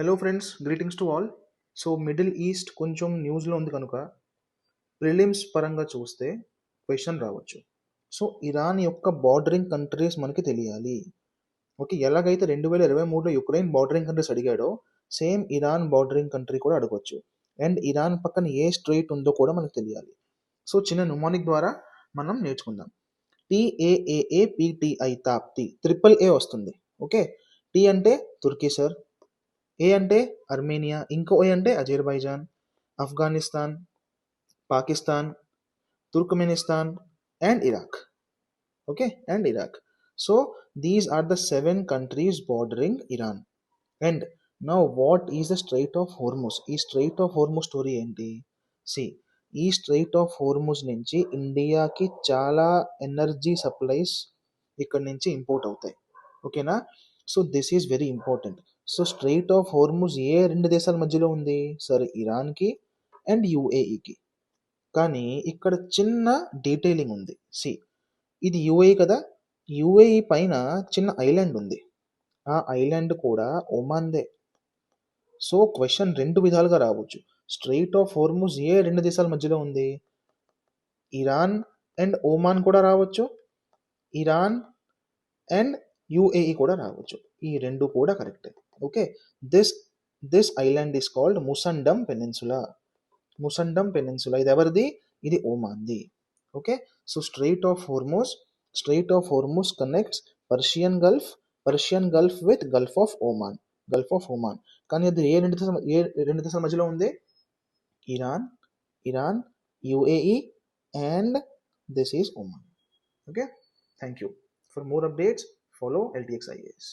Hello friends, greetings to all. So middle east కొంచెం న్యూస్లో ఉంది కనుక ప్రిలిమ్స్ పరంగా చూస్తే క్వశ్చన్ రావచ్చు. సో ఇరాన్ యొక్క బార్డరింగ్ కంట్రీస్ మనకి తెలియాలి. ఓకే, ఎలాగైతే 2023లో యుక్రెయిన్ బార్డరింగ్ కంట్రీస్ అడిగాడో సేమ్ ఇరాన్ బార్డరింగ్ కంట్రీ కూడా అడగవచ్చు. అండ్ ఇరాన్ పక్కన ఏ స్ట్రైట్ ఉందో కూడా మనకు తెలియాలి. సో చిన్న న్యూమానిక్ ద్వారా మనం నేర్చుకుందాం. TAAAPTI తాప్తి ట్రిపుల్ ఏ వస్తుంది. ఓకే, టీ అంటే తుర్కీ సార్, ఏ అంటే అర్మేనియా, ఇంకో ఏ అంటే Azerbaijan, Afghanistan, Pakistan, Turkmenistan and Iraq. Okay, and Iraq. So these are the 7 countries bordering Iran. And now what is the strait of Hormuz? ఈ స్ట్రైట్ ఆఫ్ హోర్ముస్ స్టోరీ ఏంటి? See, ఈ strait of Hormuz నుంచి ఇండియాకి చాలా energy supplies ఇక్కడ నుంచి import అవుతాయి. ఓకేనా? So this is very important. So strait of Hormuz ఏ రెండు దేశాల మధ్యలో ఉంది? సరే, ఇరాన్కి అండ్ యుఏఈకి. కానీ ఇక్కడ చిన్న డీటెయిలింగ్ ఉంది. సి, ఇది యుఏఈ కదా, యుఏఈ పైన చిన్న ఐలాండ్ ఉంది. ఆ ఐలాండ్ కూడా ఒమాన్దే. సో క్వశ్చన్ రెండు విధాలుగా రావచ్చు. స్ట్రైట్ ఆఫ్ హోర్ముజ్ ఏ రెండు దేశాల మధ్యలో ఉంది? ఇరాన్ అండ్ ఒమాన్ కూడా రావచ్చు, ఇరాన్ అండ్ యుఏఈ కూడా రావచ్చు. ఈ రెండు కూడా కరెక్టే. Okay, this this island is called Musandam peninsula. Musandam peninsula ఇది ఎవరిది? ఇది ఒమాన్ది. Okay, so strait of Hormuz connects Persian Gulf with Gulf of Oman. కానీ అది ఏ రెండు దేశాల మధ్యలో ఉంది? Iran, UAE and this is Oman. Okay, thank you. For more updates, follow LTX IAS.